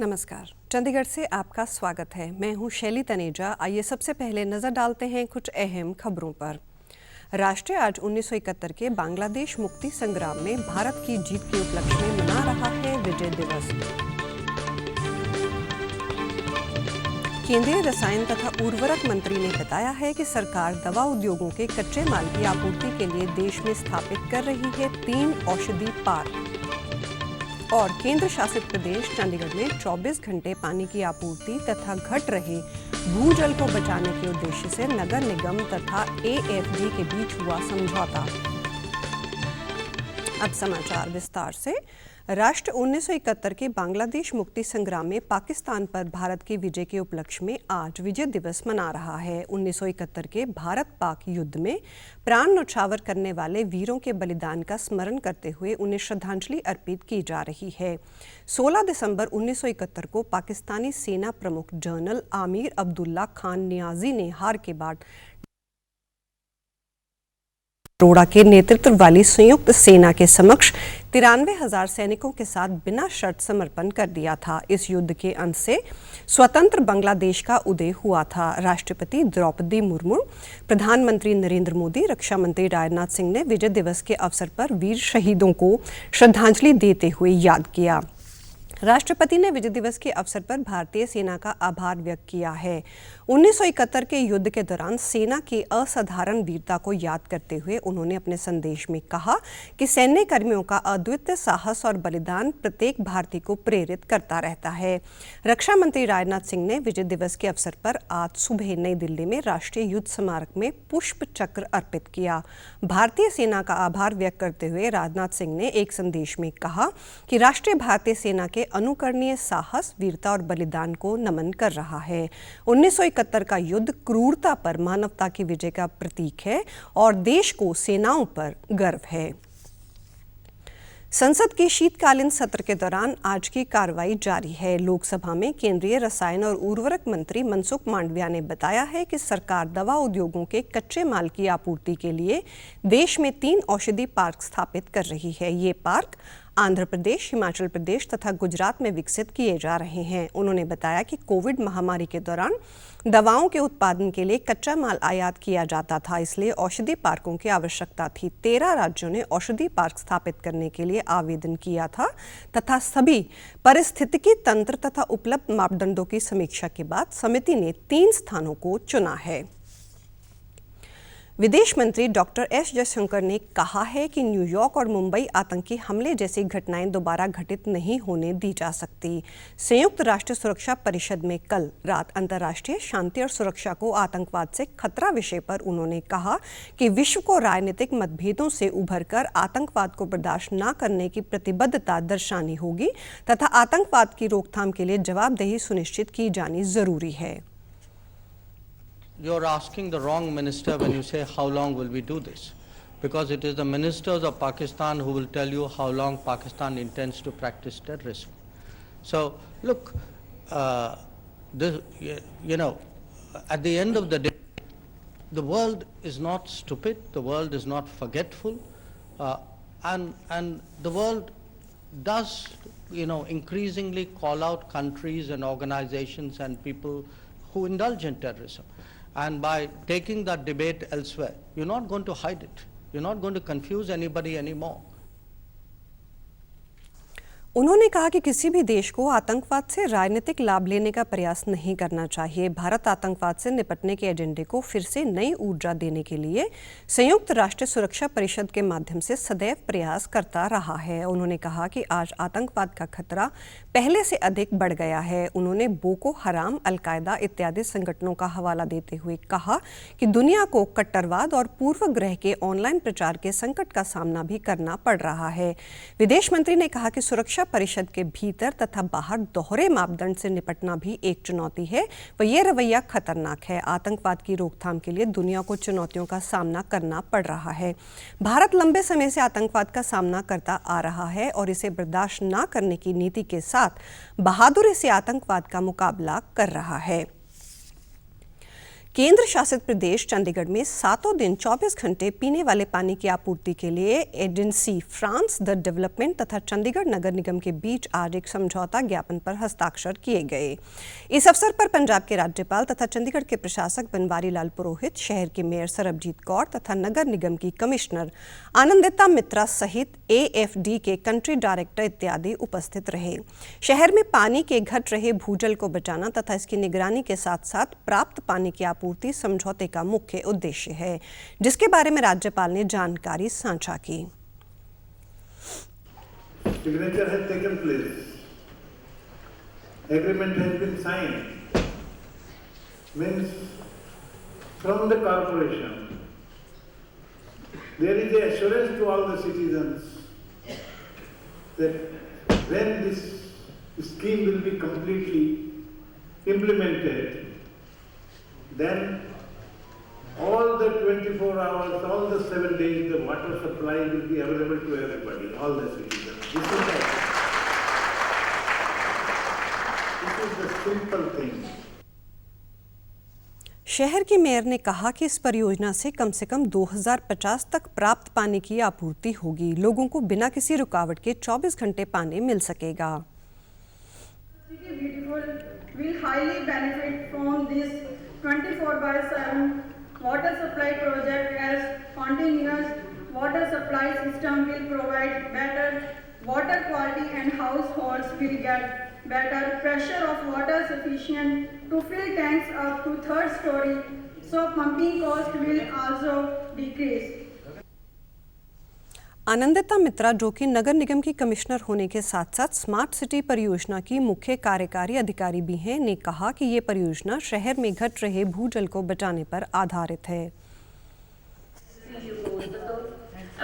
नमस्कार, चंडीगढ़ से आपका स्वागत है। मैं हूं शैली तनेजा। आइए सबसे पहले नजर डालते हैं कुछ अहम खबरों पर। राष्ट्र आज 1971 के बांग्लादेश मुक्ति संग्राम में भारत की जीत के उपलक्ष्य में मना रहा है विजय दिवस। केंद्रीय रसायन तथा उर्वरक मंत्री ने बताया है कि सरकार दवा उद्योगों के कच्चे माल की आपूर्ति के लिए देश में स्थापित कर रही है 3 औषधि पार्क। और केंद्र शासित प्रदेश चंडीगढ़ में 24 घंटे पानी की आपूर्ति तथा घट रहे भूजल को बचाने के उद्देश्य से नगर निगम तथा एएफडी के बीच हुआ समझौता। अब समाचार विस्तार से। राष्ट्र 1971 के बांग्लादेश मुक्ति संग्राम में पाकिस्तान पर भारत के विजय के उपलक्ष्य में आज विजय दिवस मना रहा है। 1971 के भारत पाक युद्ध में प्राण न्यौछावर करने वाले वीरों के बलिदान का स्मरण करते हुए उन्हें श्रद्धांजलि अर्पित की जा रही है। 16 दिसंबर 1971 को पाकिस्तानी सेना प्रमुख जनरल आमिर अब्दुल्ला खान नियाजी ने हार के बाद अरोड़ा के नेतृत्व वाली संयुक्त सेना के समक्ष 93,000 सैनिकों के साथ बिना शर्त समर्पण कर दिया था। इस युद्ध के अंत से स्वतंत्र बांग्लादेश का उदय हुआ था। राष्ट्रपति द्रौपदी मुर्मू, प्रधानमंत्री नरेंद्र मोदी, रक्षा मंत्री राजनाथ सिंह ने विजय दिवस के अवसर पर वीर शहीदों को श्रद्धांजलि देते हुए याद किया। राष्ट्रपति ने विजय दिवस के अवसर पर भारतीय सेना का आभार व्यक्त किया है। 1971 के युद्ध के दौरान सेना की असाधारण वीरता को याद करते हुए उन्होंने अपने संदेश में कहा कि सैन्य कर्मियों का अद्वितीय साहस और बलिदान प्रत्येक भारतीय को प्रेरित करता रहता है। रक्षा मंत्री राजनाथ सिंह ने विजय दिवस के अवसर पर आज सुबह नई दिल्ली में राष्ट्रीय युद्ध स्मारक में पुष्प चक्र अर्पित किया। भारतीय सेना का आभार व्यक्त करते हुए राजनाथ सिंह ने एक संदेश में कहा कि राष्ट्रीय भारतीय सेना के अनुकरणीय साहस, वीरता और बलिदान को नमन कर रहा है। 1971 का युद्ध क्रूरता पर मानवता की विजय का प्रतीक है और देश को सेनाओं पर गर्व है। संसद के शीतकालीन सत्र के दौरान आज की कार्रवाई जारी है। लोकसभा में केंद्रीय रसायन और उर्वरक मंत्री मनसुख मांडविया ने बताया है कि सरकार दवा उद्योगों के कच्चे माल की आपूर्ति के लिए देश में 3 औषधि पार्क स्थापित कर रही है। ये पार्क आंध्र प्रदेश, हिमाचल प्रदेश तथा गुजरात में विकसित किए जा रहे हैं। उन्होंने बताया कि कोविड महामारी के दौरान दवाओं के उत्पादन के लिए कच्चा माल आयात किया जाता था, इसलिए औषधि पार्कों की आवश्यकता थी। 13 राज्यों ने औषधि पार्क स्थापित करने के लिए आवेदन किया था तथा सभी पारिस्थितिकी तंत्र तथा उपलब्ध मापदंडों की समीक्षा के बाद समिति ने 3 स्थानों को चुना है। विदेश मंत्री डॉक्टर एस जयशंकर ने कहा है कि न्यूयॉर्क और मुंबई आतंकी हमले जैसी घटनाएं दोबारा घटित नहीं होने दी जा सकती। संयुक्त राष्ट्र सुरक्षा परिषद में कल रात अंतर्राष्ट्रीय शांति और सुरक्षा को आतंकवाद से खतरा विषय पर उन्होंने कहा कि विश्व को राजनीतिक मतभेदों से उभरकर आतंकवाद को बर्दाश्त न करने की प्रतिबद्धता दर्शानी होगी तथा आतंकवाद की रोकथाम के लिए जवाबदेही सुनिश्चित की जानी जरूरी है। You're asking the wrong minister when you say how long will we do this, because it is the ministers of Pakistan who will tell you how long Pakistan intends to practice terrorism. So look, at the end of the day, the world is not stupid, the world is not forgetful, and the world does increasingly call out countries and organizations and people who indulge in terrorism. And by taking that debate elsewhere, you're not going to hide it. You're not going to confuse anybody anymore. उन्होंने कहा कि किसी भी देश को आतंकवाद से राजनीतिक लाभ लेने का प्रयास नहीं करना चाहिए। भारत आतंकवाद से निपटने के एजेंडे को फिर से नई ऊर्जा देने के लिए संयुक्त राष्ट्र सुरक्षा परिषद के माध्यम से सदैव प्रयास करता रहा है। उन्होंने कहा कि आज आतंकवाद का खतरा पहले से अधिक बढ़ गया है। उन्होंने बोको हराम, अलकायदा इत्यादि संगठनों का हवाला देते हुए कहा कि दुनिया को कट्टरवाद और पूर्वग्रह के ऑनलाइन प्रचार के संकट का सामना भी करना पड़ रहा है। विदेश मंत्री ने कहा कि सुरक्षा परिषद के भीतर तथा बाहर दोहरे मापदंड से निपटना भी एक चुनौती है व ये रवैया खतरनाक है। आतंकवाद की रोकथाम के लिए दुनिया को चुनौतियों का सामना करना पड़ रहा है। भारत लंबे समय से आतंकवाद का सामना करता आ रहा है और इसे बर्दाश्त न करने की नीति के साथ बहादुरी से आतंकवाद का मुकाबला कर रहा है। केंद्र शासित प्रदेश चंडीगढ़ में 7 दिन 24 घंटे पीने वाले पानी की आपूर्ति के लिए एजेंसी फ्रांस द डेवलपमेंट तथा चंडीगढ़ नगर निगम के बीच आज एक समझौता ज्ञापन पर हस्ताक्षर किए गए। इस अवसर पर पंजाब के राज्यपाल तथा चंडीगढ़ के प्रशासक बनवारी लाल पुरोहित, शहर के मेयर सरबजीत कौर तथा नगर निगम की कमिश्नर आनंदिता मित्रा सहित AFD के कंट्री डायरेक्टर इत्यादि उपस्थित रहे। शहर में पानी के घट रहे भूजल को बचाना तथा इसकी निगरानी के साथ साथ प्राप्त पानी की आपूर्ति समझौते का मुख्य उद्देश्य है, जिसके बारे में राज्यपाल ने जानकारी साझा की। Signature has taken place. Agreement has been signed. Means from the corporation, there is a assurance to all the citizens that when this scheme will be completely implemented, then all the 24 hours, all the 7 days, the water supply will be available to everybody, all the citizens. This is the simple thing. शहर के mayor ने कहा कि इस परियोजना से कम 2050 तक प्राप्त पानी की आपूर्ति होगी। लोगों को बिना किसी रुकावट के 24 घंटे पानी मिल सकेगा। Will highly benefit from this 24/7 water supply project, as continuous water supply system will provide better water quality and households will get better pressure of water sufficient to fill tanks up to 3rd story, so pumping cost will also decrease. Anandita मित्रा, जो कि नगर निगम की commissioner होने के साथ साथ smart city परियोजना की मुख्य कार्यकारी अधिकारी भी हैं, ने कहा कि ये परियोजना शहर में घट रहे भूजल को बचाने पर आधारित है।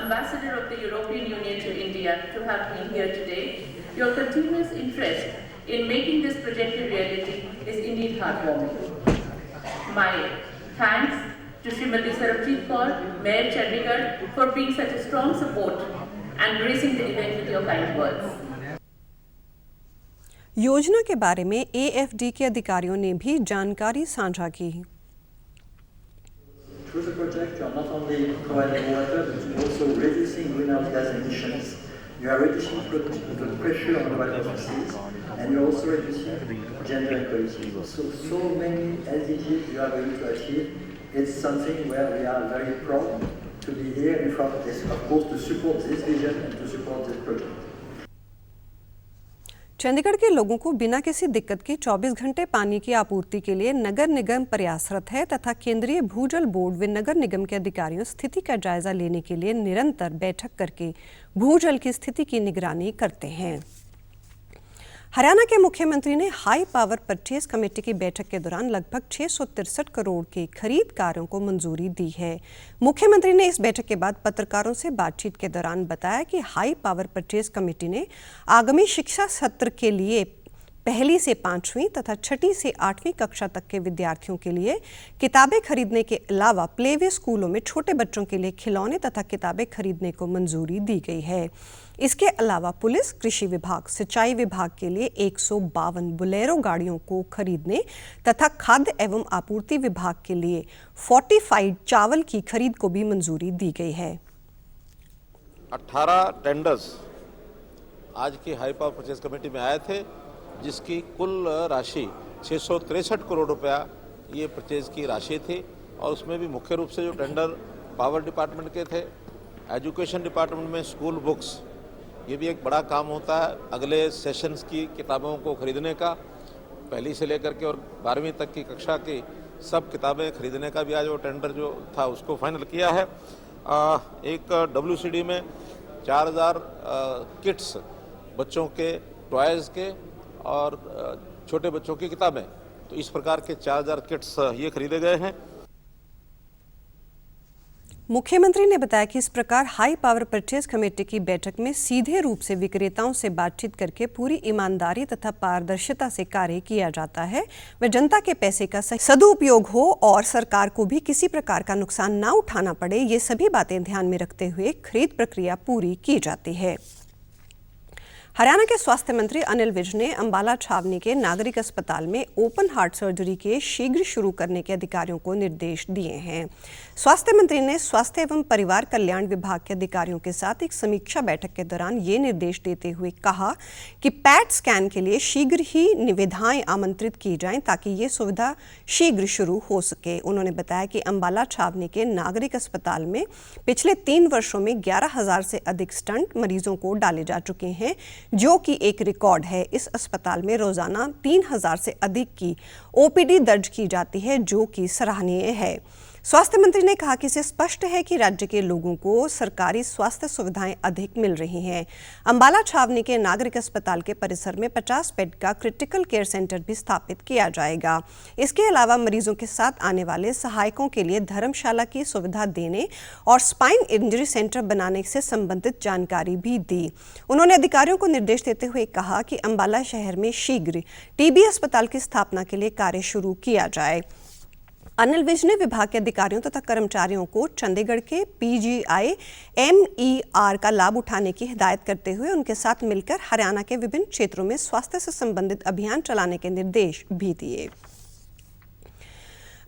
Ambassador of the European Union to India, to have been here today. Your continuous interest in making this project a reality is indeed heartwarming. My thanks to Srimati Sarabjit Kaur, Mayor Chandigarh, for being such a strong support and gracing the event with your kind words. योजना के बारे में AFD के अधिकारियों ने भी जानकारी साझा की। Through the project, you are not only providing water, but also reducing greenhouse gas emissions. You are reducing the pressure on the water sources, and you are also reducing gender equality. So many SDGs you are going to achieve. It's something where we are very proud to be here in front of this, of course, to support this vision and to support this project. Chandigarh के लोगों को बिना किसी दिक्कत के 24 घंटे पानी की आपूर्ति के लिए नगर निगम प्रयासरत है तथा केंद्रीय भूजल बोर्ड व नगर निगम के अधिकारियों स्थिति का जायजा लेने के लिए निरंतर बैठक करके भूजल की स्थिति की निगरानी करते हैं। हरियाणा के मुख्यमंत्री ने हाई पावर परचेज कमेटी की बैठक के दौरान लगभग 663 करोड़ के खरीद कार्यों को मंजूरी दी है। मुख्यमंत्री ने इस बैठक के बाद पत्रकारों से बातचीत के दौरान बताया कि हाई पावर परचेज कमेटी ने आगामी शिक्षा सत्र के लिए पहली से 5वीं तथा 6ठी से 8वीं कक्षा तक के विद्यार्थियों के लिए किताबें खरीदने के अलावा प्लेवे स्कूलों में छोटे बच्चों के लिए खिलौने तथा किताबें खरीदने को मंजूरी दी गई है। इसके अलावा पुलिस, कृषि विभाग, सिंचाई विभाग के लिए 152 बोलेरो गाड़ियों को खरीदने तथा खाद्य एवं आपूर्ति विभाग के लिए फोर्टिफाइड चावल की खरीद को भी मंजूरी दी गई है। 18 टेंडर्स आज की हाई पावर परचेज कमेटी में आए थे, जिसकी कुल राशि 663 करोड़ रुपया ये परचेज की राशि थी। और उसमें भी मुख्य रूप से जो टेंडर पावर डिपार्टमेंट के थे, एजुकेशन डिपार्टमेंट में स्कूल बुक्स, ये भी एक बड़ा काम होता है। अगले सेशंस की किताबों को खरीदने का, पहली से लेकर के और 12वीं तक की कक्षा की सब किताबें खरीदने का भी आज वो टेंडर जो था उसको फाइनल किया है। एक WCD में 4000 किट्स बच्चों के टॉयज़ के और छोटे बच्चों की किताबें, तो इस प्रकार के 4000 किट्स ये खरीदे गए हैं। मुख्यमंत्री ने बताया कि इस प्रकार हाई पावर परचेज कमेटी की बैठक में सीधे रूप से विक्रेताओं से बातचीत करके पूरी ईमानदारी तथा पारदर्शिता से कार्य किया जाता है व जनता के पैसे का सही सदुपयोग हो और सरकार को भी किसी प्रकार का नुकसान ना उठाना पड़े, ये सभी बातें ध्यान में रखते हुए खरीद प्रक्रिया पूरी की जाती है। हरियाणा के स्वास्थ्य मंत्री अनिल विज ने अंबाला छावनी के नागरिक अस्पताल में ओपन हार्ट सर्जरी के शीघ्र शुरू करने के अधिकारियों को निर्देश दिए हैं। स्वास्थ्य मंत्री ने स्वास्थ्य एवं परिवार कल्याण विभाग के अधिकारियों के साथ एक समीक्षा बैठक के दौरान ये निर्देश देते हुए कहा कि पैट स्कैन के लिए शीघ्र ही निविदाएं आमंत्रित की जाएं ताकि ये सुविधा शीघ्र शुरू हो सके। उन्होंने बताया कि अंबाला छावनी के नागरिक अस्पताल में पिछले 3 वर्षों में 11,000 से अधिक स्टंट मरीजों को डाले जा चुके हैं, जो कि एक रिकॉर्ड है। इस अस्पताल में रोजाना 3,000 से अधिक की ओपीडी दर्ज की जाती है, जो कि सराहनीय है। स्वास्थ्य मंत्री ने कहा कि इसे स्पष्ट है कि राज्य के लोगों को सरकारी स्वास्थ्य सुविधाएं अधिक मिल रही हैं। अंबाला छावनी के नागरिक अस्पताल के परिसर में 50 बेड का क्रिटिकल केयर सेंटर भी स्थापित किया जाएगा। इसके अलावा मरीजों के साथ आने वाले सहायकों के लिए धर्मशाला की सुविधा देने और स्पाइन इंजरी सेंटर बनाने से संबंधित जानकारी भी दी। उन्होंने अधिकारियों को निर्देश देते हुए कहा कि अंबाला शहर में शीघ्र टीबी अस्पताल की स्थापना के लिए कार्य शुरू किया जाए। अनिल विज ने विभाग के अधिकारियों तथा कर्मचारियों को चंडीगढ़ के PGI MER का लाभ उठाने की हिदायत करते हुए उनके साथ मिलकर हरियाणा के विभिन्न क्षेत्रों में स्वास्थ्य से संबंधित अभियान चलाने के निर्देश भी दिए।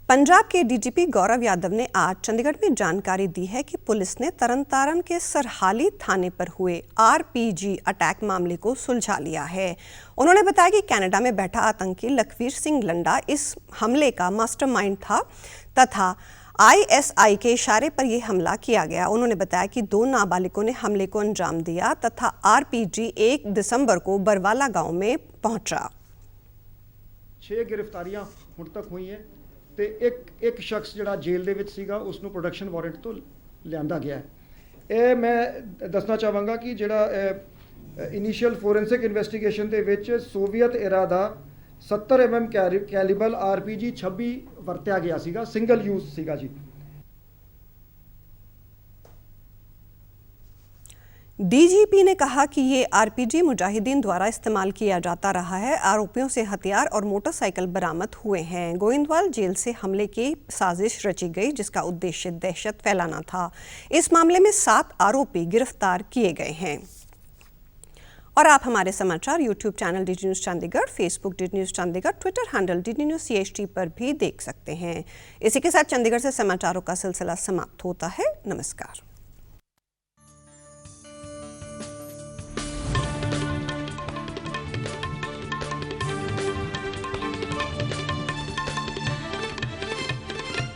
पंजाब के डीजीपी गौरव यादव ने आज चंडीगढ़ में जानकारी दी है कि पुलिस ने तरनतारन के सरहाली थाने पर हुए RPG अटैक मामले को सुलझा लिया है। उन्होंने बताया कि कनाडा में बैठा आतंकी लखवीर सिंह लंडा इस हमले का मास्टरमाइंड था तथा ISI के इशारे पर यह हमला किया गया। उन्होंने बताया कि 2 नाबालिगों ने हमले को अंजाम दिया तथा RPG 1 दिसंबर को बरवाला गांव में पहुंचा। 6 गिरफ्तारियां हुण तक हुई हैं ਤੇ ਇੱਕ ਸ਼ਖਸ ਜਿਹੜਾ ਜੇਲ੍ਹ ਦੇ ਵਿੱਚ ਸੀਗਾ ਉਸ ਨੂੰ ਪ੍ਰੋਡਕਸ਼ਨ ਵਾਰੰਟ ਤੋਂ ਲਿਆਂਦਾ ਗਿਆ ਹੈ। ਇਹ ਮੈਂ ਦੱਸਣਾ ਚਾਹਾਂਗਾ ਕਿ ਜਿਹੜਾ ਇਨੀਸ਼ੀਅਲ ਫੋਰੈਂਸਿਕ ਇਨਵੈਸਟੀਗੇਸ਼ਨ ਦੇ ਵਿੱਚ ਸੋਵੀਅਤ ਏਰਾ ਦਾ 70 mm ਕੈਲੀਬਰ RPG 26 ਵਰਤਿਆ ਗਿਆ ਸੀਗਾ, ਸਿੰਗਲ ਯੂਜ਼ ਸੀਗਾ ਜੀ। डीजीपी ने कहा कि ये RPG मुजाहिदीन द्वारा इस्तेमाल किया जाता रहा है। आरोपियों से हथियार और मोटरसाइकिल बरामद हुए हैं। गोविंदवाल जेल से हमले की साजिश रची गई, जिसका उद्देश्य दहशत फैलाना था। इस मामले में 7 आरोपी गिरफ्तार किए गए हैं। और आप हमारे समाचार YouTube channel DD news Chandigarh, Facebook DD news Chandigarh, Twitter handle DD news CHT पर भी देख सकते हैं। इसी के साथ चंडीगढ़ से समाचारों का सिलसिला समाप्त होता है। नमस्कार।